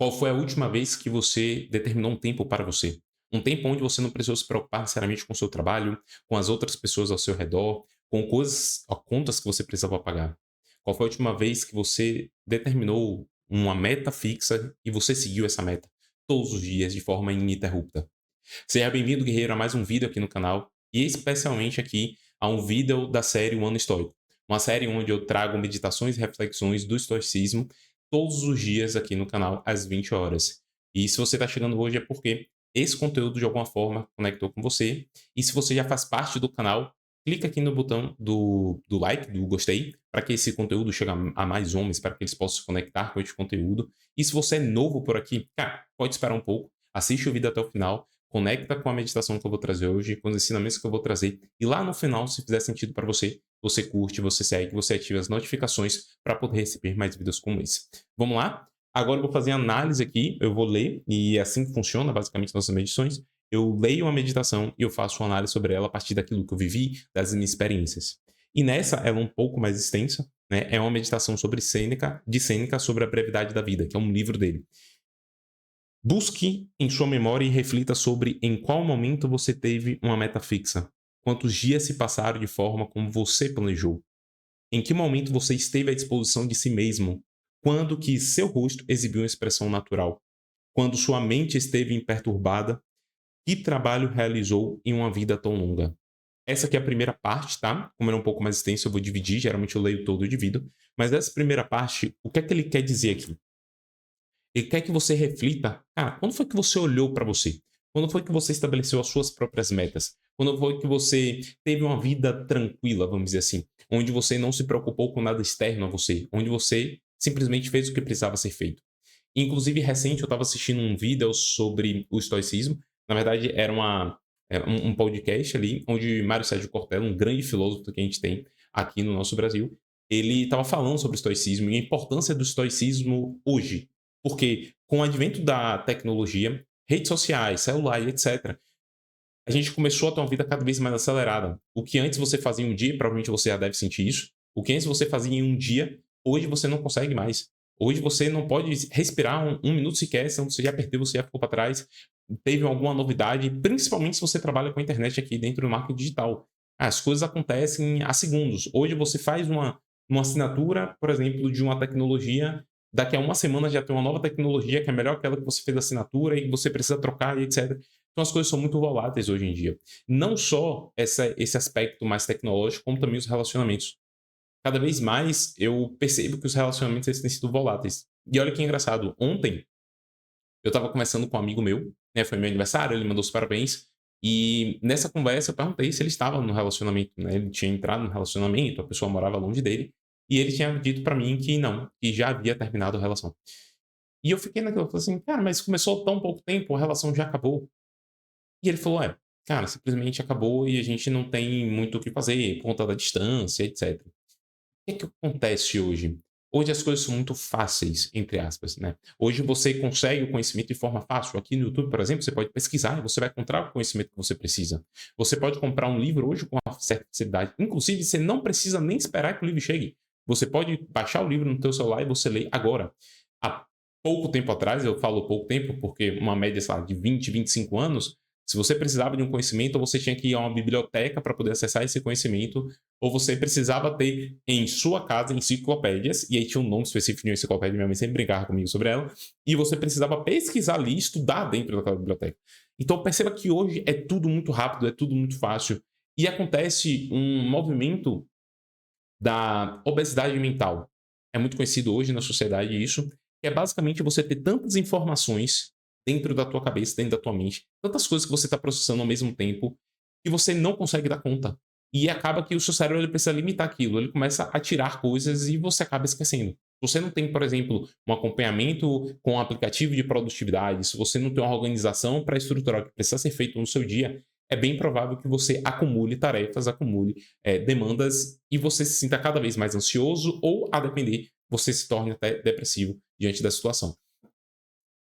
Qual foi a última vez que você determinou um tempo para você? Um tempo onde você não precisou se preocupar necessariamente com o seu trabalho, com as outras pessoas ao seu redor, com coisas, contas que você precisava pagar. Qual foi a última vez que você determinou uma meta fixa e você seguiu essa meta todos os dias de forma ininterrupta? Seja bem-vindo, guerreiro, a mais um vídeo aqui no canal e especialmente aqui a um vídeo da série O Ano Estoico. Uma série onde eu trago meditações e reflexões do estoicismo todos os dias aqui no canal às 20 horas. E se você está chegando hoje é porque esse conteúdo de alguma forma conectou com você. E se você já faz parte do canal, clica aqui no botão do like, do gostei, para que esse conteúdo chegue a mais homens, para que eles possam se conectar com este conteúdo. E se você é novo por aqui, cara, pode esperar um pouco, assiste o vídeo até o final, conecta com a meditação que eu vou trazer hoje, com os ensinamentos que eu vou trazer, e lá no final, se fizer sentido para você, você curte, você segue, você ativa as notificações para poder receber mais vídeos como esse. Vamos lá? Agora eu vou fazer análise aqui, eu vou ler, e é assim que funciona basicamente nossas meditações. Eu leio uma meditação e eu faço uma análise sobre ela a partir daquilo que eu vivi, das minhas experiências. E nessa, ela é um pouco mais extensa, né? É uma meditação sobre Sêneca, de Sêneca sobre a brevidade da vida, que é um livro dele. Busque em sua memória e reflita sobre em qual momento você teve uma meta fixa. Quantos dias se passaram de forma como você planejou? Em que momento você esteve à disposição de si mesmo? Quando que seu rosto exibiu uma expressão natural? Quando sua mente esteve imperturbada? Que trabalho realizou em uma vida tão longa? Essa aqui é a primeira parte, tá? Como era um pouco mais extenso, eu vou dividir. Geralmente eu leio todo e divido. Mas essa primeira parte, o que é que ele quer dizer aqui? Ele quer que você reflita, cara, quando foi que você olhou para você? Quando foi que você estabeleceu as suas próprias metas? Quando foi que você teve uma vida tranquila, vamos dizer assim, onde você não se preocupou com nada externo a você, onde você simplesmente fez o que precisava ser feito? Inclusive, recente, eu estava assistindo um vídeo sobre o estoicismo. Na verdade, era um podcast ali, onde Mário Sérgio Cortella, um grande filósofo que a gente tem aqui no nosso Brasil, ele estava falando sobre o estoicismo e a importância do estoicismo hoje. Porque com o advento da tecnologia, redes sociais, celular e etc., a gente começou a ter uma vida cada vez mais acelerada. O que antes você fazia em um dia, provavelmente você já deve sentir isso. O que antes você fazia em um dia, hoje você não consegue mais. Hoje você não pode respirar um minuto sequer, senão você já perdeu, você já ficou para trás. Teve alguma novidade, principalmente se você trabalha com a internet aqui dentro do marketing digital. As coisas acontecem a segundos. Hoje você faz uma assinatura, por exemplo, de uma tecnologia, daqui a uma semana já tem uma nova tecnologia que é melhor que aquela que você fez a assinatura e você precisa trocar e etc. Então as coisas são muito voláteis hoje em dia. Não só esse aspecto mais tecnológico, como também os relacionamentos. Cada vez mais eu percebo que os relacionamentos eles têm sido voláteis. E olha que engraçado, ontem eu estava conversando com um amigo meu, né, foi meu aniversário, ele mandou os parabéns, e nessa conversa eu perguntei se ele estava no relacionamento, né, ele tinha entrado no relacionamento, a pessoa morava longe dele, e ele tinha dito pra mim que não, que já havia terminado a relação. E eu fiquei naquela, eu falei assim: "Cara, mas começou há tão pouco tempo, a relação já acabou". E ele falou: "É, cara, simplesmente acabou e a gente não tem muito o que fazer por conta da distância, etc". O que acontece hoje? Hoje as coisas são muito fáceis, entre aspas, né. Hoje você consegue o conhecimento de forma fácil. Aqui no YouTube, por exemplo, você pode pesquisar e você vai encontrar o conhecimento que você precisa. Você pode comprar um livro hoje com uma certa facilidade. Inclusive, você não precisa nem esperar que o livro chegue. Você pode baixar o livro no teu celular e você lê agora. Há pouco tempo atrás, eu falo pouco tempo, porque uma média, sei lá, de 20, 25 anos, se você precisava de um conhecimento, ou você tinha que ir a uma biblioteca para poder acessar esse conhecimento, ou você precisava ter em sua casa enciclopédias, e aí tinha um nome específico de uma enciclopédia, minha mãe sempre brincava comigo sobre ela, e você precisava pesquisar ali e estudar dentro daquela biblioteca. Então perceba que hoje é tudo muito rápido, é tudo muito fácil, e acontece um movimento da obesidade mental. É muito conhecido hoje na sociedade isso, que é basicamente você ter tantas informações dentro da tua cabeça, dentro da tua mente, tantas coisas que você está processando ao mesmo tempo, que você não consegue dar conta. E acaba que o seu cérebro ele precisa limitar aquilo, ele começa a tirar coisas e você acaba esquecendo. Se você não tem, por exemplo, um acompanhamento com um aplicativo de produtividade, se você não tem uma organização para estruturar o que precisa ser feito no seu dia, é bem provável que você acumule tarefas, acumule demandas e você se sinta cada vez mais ansioso ou, a depender, você se torne até depressivo diante da situação.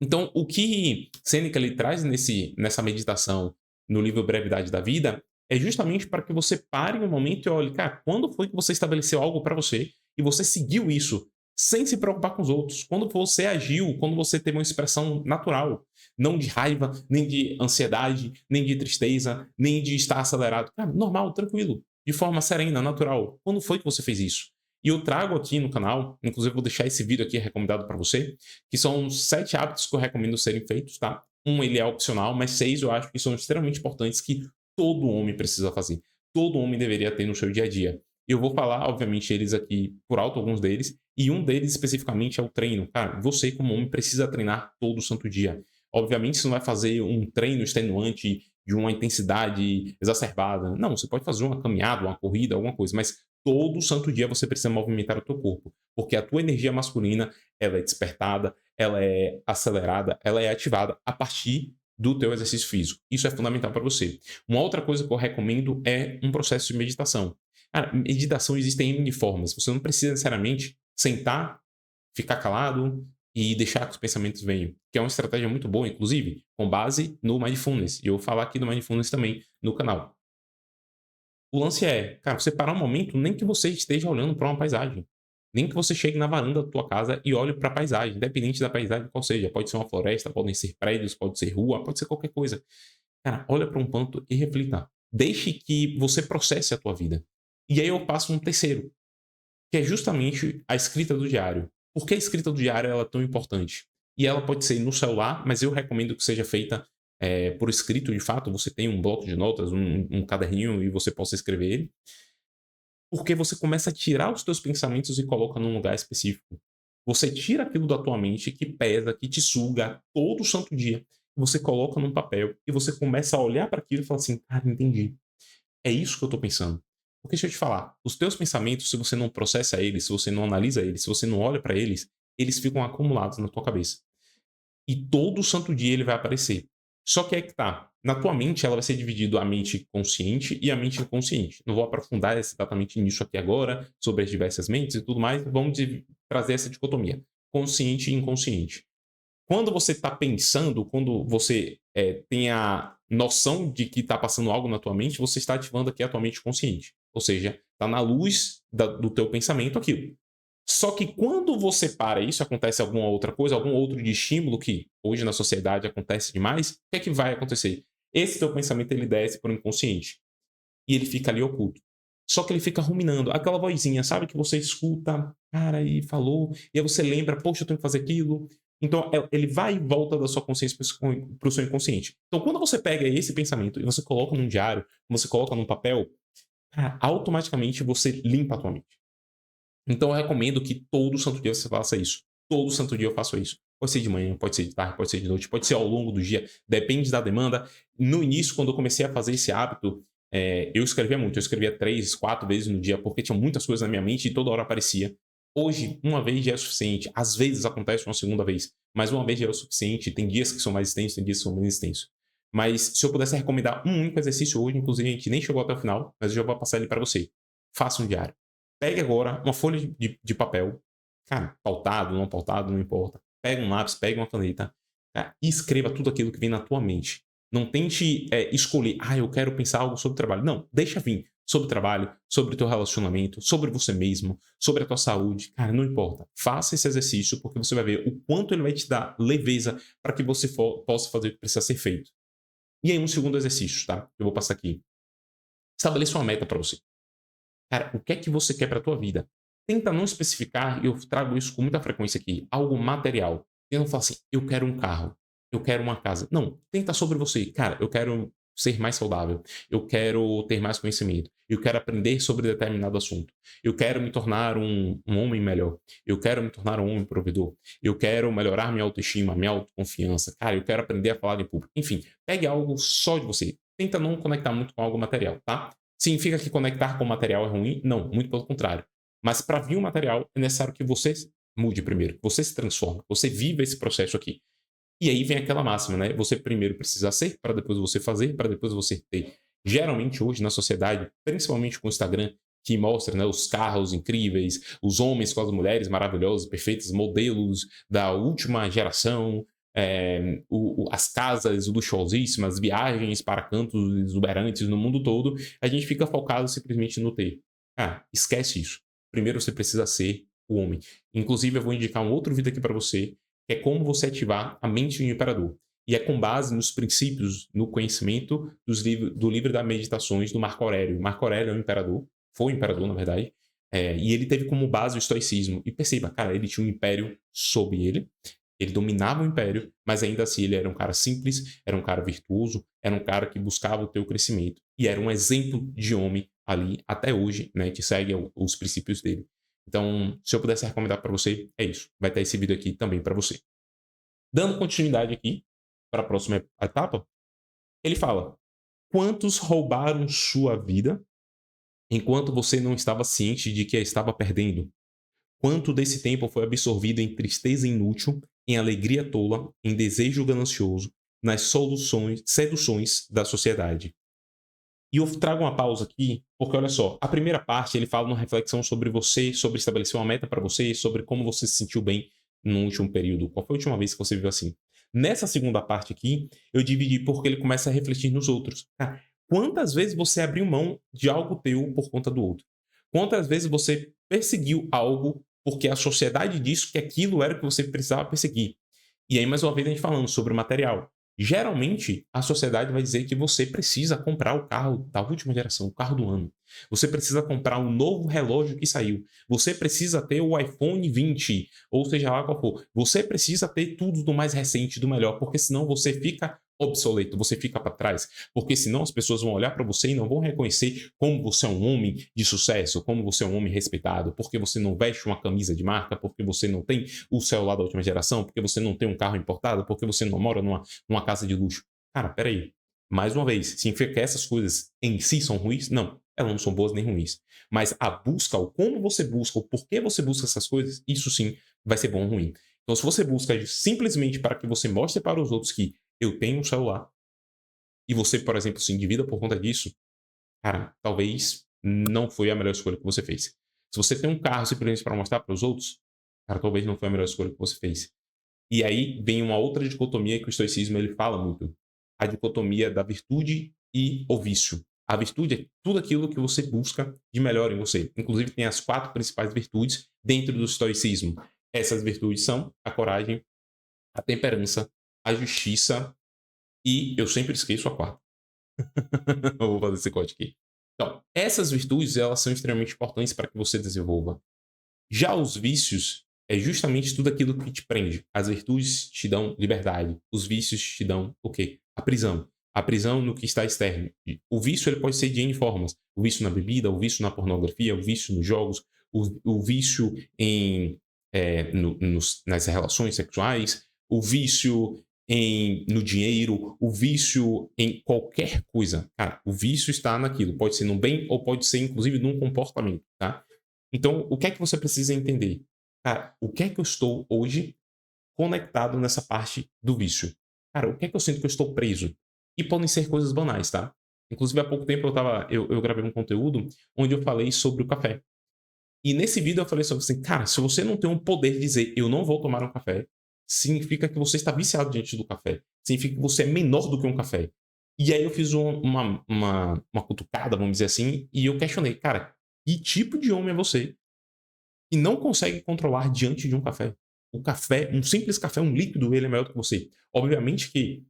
Então, o que Sêneca ele traz nessa meditação no livro Brevidade da Vida é justamente para que você pare um momento e olhe, cara, quando foi que você estabeleceu algo para você e você seguiu isso? sem se preocupar com os outros. Quando você agiu, quando você teve uma expressão natural, não de raiva, nem de ansiedade, nem de tristeza, nem de estar acelerado. Cara, normal, tranquilo, de forma serena, natural. Quando foi que você fez isso? E eu trago aqui no canal, inclusive vou deixar esse vídeo aqui recomendado para você, que são 7 hábitos que eu recomendo serem feitos, tá? Ele é opcional, mas 6 eu acho que são extremamente importantes que todo homem precisa fazer. Todo homem deveria ter no seu dia a dia. Eu vou falar, obviamente, eles aqui por alto, alguns deles, e um deles especificamente é o treino. Cara, você como homem precisa treinar todo santo dia. Obviamente você não vai fazer um treino extenuante de uma intensidade exacerbada. Não, você pode fazer uma caminhada, uma corrida, alguma coisa, mas todo santo dia você precisa movimentar o teu corpo, porque a tua energia masculina, ela é despertada, ela é acelerada, ela é ativada a partir do teu exercício físico. Isso é fundamental para você. Uma outra coisa que eu recomendo é um processo de meditação. Cara, meditação existem N formas. Você não precisa necessariamente sentar, ficar calado e deixar que os pensamentos venham, que é uma estratégia muito boa, inclusive, com base no Mindfulness. E eu vou falar aqui do Mindfulness também no canal. O lance é, cara, você parar um momento, nem que você esteja olhando para uma paisagem. Nem que você chegue na varanda da tua casa e olhe para a paisagem, independente da paisagem qual seja. Pode ser uma floresta, podem ser prédios, pode ser rua, pode ser qualquer coisa. Cara, olha para um ponto e reflita. Deixe que você processe a tua vida. E aí eu passo um terceiro, que é justamente a escrita do diário. Por que a escrita do diário ela é tão importante? E ela pode ser no celular, mas eu recomendo que seja feita por escrito, de fato. Você tem um bloco de notas, um caderninho e você possa escrever ele. Porque você começa a tirar os teus pensamentos e coloca num lugar específico. Você tira aquilo da tua mente que pesa, que te suga todo santo dia. Você coloca num papel e você começa a olhar para aquilo e fala assim, cara, entendi. É isso que eu tô pensando. Porque deixa eu te falar, os teus pensamentos, se você não processa eles, se você não analisa eles, se você não olha para eles, eles ficam acumulados na tua cabeça. E todo santo dia ele vai aparecer. Só que é que tá. Na tua mente, ela vai ser dividida a mente consciente e a mente inconsciente. Não vou aprofundar exatamente nisso aqui agora, sobre as diversas mentes e tudo mais. Vamos trazer essa dicotomia. Consciente e inconsciente. Quando você está pensando, quando você tem a noção de que está passando algo na tua mente, você está ativando aqui a tua mente consciente. Ou seja, está na luz do teu pensamento aquilo. Só que quando você para isso, acontece alguma outra coisa, algum outro de estímulo que hoje na sociedade acontece demais, o que é que vai acontecer? Esse teu pensamento ele desce para o inconsciente e ele fica ali oculto. Só que ele fica ruminando, aquela vozinha, sabe, que você escuta, cara, e falou, e aí você lembra, poxa, eu tenho que fazer aquilo. Então, ele vai e volta da sua consciência para o seu inconsciente. Então, quando você pega esse pensamento e você coloca num diário, você coloca num papel, cara, automaticamente você limpa a tua mente. Então eu recomendo que todo santo dia você faça isso. Todo santo dia eu faço isso. Pode ser de manhã, pode ser de tarde, pode ser de noite, pode ser ao longo do dia, depende da demanda. No início, quando eu comecei a fazer esse hábito, eu escrevia muito. Eu escrevia 3, 4 vezes no dia, porque tinha muitas coisas na minha mente e toda hora aparecia. Hoje, uma vez já é suficiente. Às vezes acontece uma segunda vez, mas uma vez já é o suficiente. Tem dias que são mais extensos, tem dias que são menos extensos. Mas se eu pudesse recomendar um único exercício hoje, inclusive a gente nem chegou até o final, mas eu já vou passar ele para você. Faça um diário. Pegue agora uma folha de papel, cara, pautado, não importa. Pega um lápis, pega uma caneta, cara, e escreva tudo aquilo que vem na tua mente. Não tente escolher, eu quero pensar algo sobre trabalho. Não, deixa vir sobre trabalho, sobre o teu relacionamento, sobre você mesmo, sobre a tua saúde. Cara, não importa. Faça esse exercício porque você vai ver o quanto ele vai te dar leveza para que você possa fazer o que precisa ser feito. E aí, um segundo exercício, tá? Eu vou passar aqui. Estabeleça uma meta para você. Cara, o que é que você quer para a tua vida? Tenta não especificar, e eu trago isso com muita frequência aqui, algo material. Tenta não falar assim, eu quero um carro, eu quero uma casa. Não, tenta sobre você. Cara, eu quero ser mais saudável, eu quero ter mais conhecimento, eu quero aprender sobre determinado assunto, eu quero me tornar um homem melhor, eu quero me tornar um homem provedor, eu quero melhorar minha autoestima, minha autoconfiança, cara, eu quero aprender a falar em público. Enfim, pegue algo só de você. Tenta não conectar muito com algo material, tá? Significa que conectar com o material é ruim? Não, muito pelo contrário. Mas para vir o material, é necessário que você mude primeiro, que você se transforme, que você viva esse processo aqui. E aí vem aquela máxima, né? Você primeiro precisa ser, para depois você fazer, para depois você ter. Geralmente hoje na sociedade, principalmente com o Instagram, que mostra, né, os carros incríveis, os homens com as mulheres maravilhosas, perfeitas, modelos da última geração, as casas luxuosíssimas, viagens para cantos exuberantes no mundo todo, a gente fica focado simplesmente no ter. Esquece isso. Primeiro você precisa ser, o homem. Inclusive, eu vou indicar um outro vídeo aqui para você, que é como você ativar a mente de um imperador. E é com base nos princípios, no conhecimento do livro das Meditações do Marco Aurélio. Marco Aurélio é um imperador, foi um imperador, na verdade, e ele teve como base o estoicismo. E perceba, cara, ele tinha um império sob ele, ele dominava o império, mas ainda assim ele era um cara simples, era um cara virtuoso, era um cara que buscava o teu crescimento e era um exemplo de homem ali até hoje, né, que segue os princípios dele. Então, se eu pudesse recomendar para você, é isso. Vai ter esse vídeo aqui também para você. Dando continuidade aqui para a próxima etapa, ele fala: quantos roubaram sua vida enquanto você não estava ciente de que a estava perdendo? Quanto desse tempo foi absorvido em tristeza inútil, em alegria tola, em desejo ganancioso, nas seduções da sociedade? E eu trago uma pausa aqui, porque olha só, a primeira parte ele fala uma reflexão sobre você, sobre estabelecer uma meta para você, sobre como você se sentiu bem no último período. Qual foi a última vez que você viveu assim? Nessa segunda parte aqui, eu dividi porque ele começa a refletir nos outros. Cara, quantas vezes você abriu mão de algo teu por conta do outro? Quantas vezes você perseguiu algo porque a sociedade disse que aquilo era o que você precisava perseguir? E aí, mais uma vez, a gente falando sobre o material. Geralmente, a sociedade vai dizer que você precisa comprar o carro da última geração, o carro do ano. Você precisa comprar um novo relógio que saiu. Você precisa ter o iPhone 20, ou seja lá qual for. Você precisa ter tudo do mais recente, do melhor, porque senão você fica obsoleto, você fica para trás. Porque senão as pessoas vão olhar para você e não vão reconhecer como você é um homem de sucesso, como você é um homem respeitado, porque você não veste uma camisa de marca, porque você não tem o celular da última geração, porque você não tem um carro importado, porque você não mora numa casa de luxo. Cara, peraí. Mais uma vez, significa que essas coisas em si são ruins? Não, elas não são boas nem ruins. Mas a busca, o como você busca, o porquê você busca essas coisas, isso sim vai ser bom ou ruim. Então, se você busca simplesmente para que você mostre para os outros que eu tenho um celular, e você, por exemplo, se endivida por conta disso, cara, talvez não foi a melhor escolha que você fez. Se você tem um carro simplesmente para mostrar para os outros, cara, talvez não foi a melhor escolha que você fez. E aí vem uma outra dicotomia que o estoicismo ele fala muito. A dicotomia da virtude e o vício. A virtude é tudo aquilo que você busca de melhor em você. Inclusive tem as 4 principais virtudes dentro do estoicismo. Essas virtudes são a coragem, a temperança, a justiça e eu sempre esqueço a quarta. Eu vou fazer esse corte aqui. Então, essas virtudes elas são extremamente importantes para que você desenvolva. Já os vícios é justamente tudo aquilo que te prende. As virtudes te dão liberdade. Os vícios te dão o quê? A prisão. A prisão no que está externo. O vício ele pode ser de N formas. O vício na bebida, o vício na pornografia, o vício nos jogos, o vício nas relações sexuais, o vício no dinheiro, o vício em qualquer coisa. Cara, o vício está naquilo. Pode ser no bem ou pode ser, inclusive, num comportamento, tá? Então, o que é que você precisa entender? Cara, o que é que eu estou hoje conectado nessa parte do vício? Cara, o que é que eu sinto que eu estou preso? E podem ser coisas banais, tá? Inclusive, há pouco tempo eu gravei um conteúdo onde eu falei sobre o café. E nesse vídeo eu falei sobre assim, cara, se você não tem um poder de dizer eu não vou tomar um café, significa que você está viciado diante do café. Significa que você é menor do que um café. E aí eu fiz uma cutucada, vamos dizer assim, e eu questionei, cara, que tipo de homem é você que não consegue controlar diante de um café? O café, um simples café, um líquido, ele é maior do que você. Obviamente que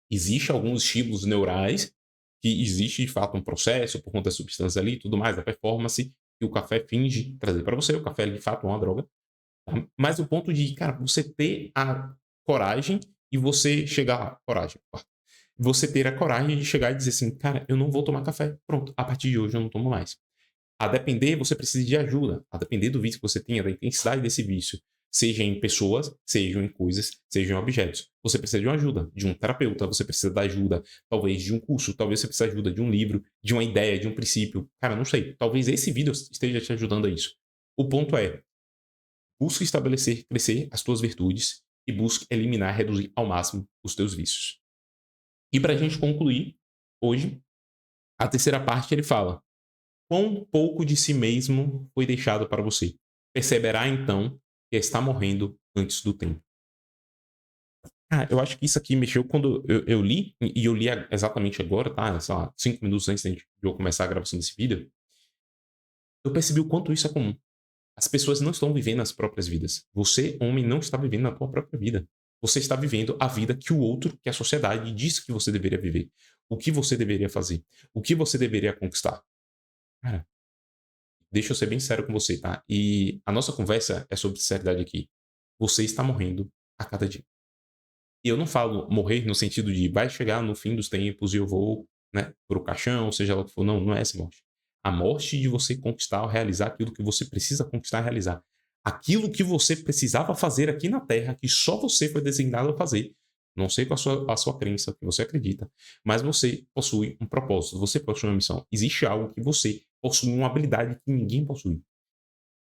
existe alguns estímulos neurais, que existe de fato um processo por conta das substâncias ali e tudo mais, da performance, que o café finge trazer para você. O café, de fato, é uma droga. Tá? Mas o ponto de, cara, você ter a coragem e você chegar lá, coragem. Você ter a coragem de chegar e dizer assim, cara, eu não vou tomar café. Pronto, a partir de hoje eu não tomo mais. A depender, você precisa de ajuda. A depender do vício que você tenha, da intensidade desse vício. Seja em pessoas, seja em coisas, seja em objetos. Você precisa de uma ajuda, de um terapeuta, você precisa da ajuda, talvez de um curso, talvez você precise de ajuda de um livro, de uma ideia, de um princípio. Cara, não sei. Talvez esse vídeo esteja te ajudando a isso. O ponto é, busque estabelecer, crescer as tuas virtudes e busque eliminar, reduzir ao máximo os teus vícios. E para a gente concluir, hoje, a terceira parte ele fala: quão pouco de si mesmo foi deixado para você. Perceberá então que está morrendo antes do tempo. Ah, eu acho que isso aqui mexeu quando eu li, e eu li exatamente agora, tá? Sei lá, 5 minutos antes de eu começar a gravação desse vídeo. Eu percebi o quanto isso é comum. As pessoas não estão vivendo as próprias vidas. Você, homem, não está vivendo a tua própria vida. Você está vivendo a vida que o outro, que a sociedade diz que você deveria viver. O que você deveria fazer. O que você deveria conquistar. Cara, deixa eu ser bem sério com você, tá? E a nossa conversa é sobre sinceridade aqui. Você está morrendo a cada dia. E eu não falo morrer no sentido de vai chegar no fim dos tempos e eu vou, né, pro caixão, seja lá o que for. Não, não é essa morte. A morte de você conquistar ou realizar aquilo que você precisa conquistar e realizar. Aquilo que você precisava fazer aqui na Terra, que só você foi designado a fazer. Não sei qual a sua crença, o que você acredita, mas você possui um propósito, você possui uma missão. Existe algo que você possui uma habilidade que ninguém possui.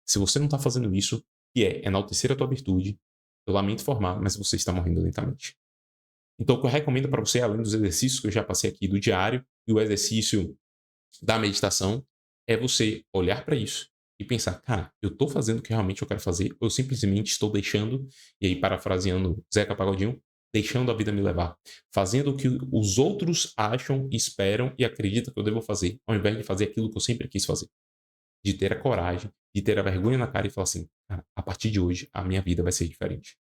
Se você não está fazendo isso, que é enaltecer a tua virtude, eu lamento informar, mas você está morrendo lentamente. Então, o que eu recomendo para você, além dos exercícios que eu já passei aqui do diário e o exercício da meditação, é você olhar para isso e pensar, cara, eu estou fazendo o que realmente eu quero fazer, ou eu simplesmente estou deixando, e aí parafraseando Zeca Pagodinho, deixando a vida me levar, fazendo o que os outros acham, esperam e acreditam que eu devo fazer, ao invés de fazer aquilo que eu sempre quis fazer. De ter a coragem, de ter a vergonha na cara e falar assim, cara, a partir de hoje a minha vida vai ser diferente.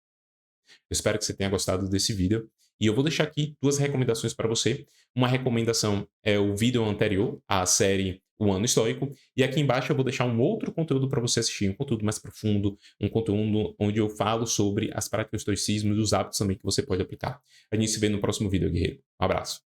Eu espero que você tenha gostado desse vídeo. E eu vou deixar aqui duas recomendações para você. Uma recomendação é o vídeo anterior, à série O Ano Estoico. E aqui embaixo eu vou deixar um outro conteúdo para você assistir, um conteúdo mais profundo, um conteúdo onde eu falo sobre as práticas do estoicismo e os hábitos também que você pode aplicar. A gente se vê no próximo vídeo, guerreiro. Um abraço.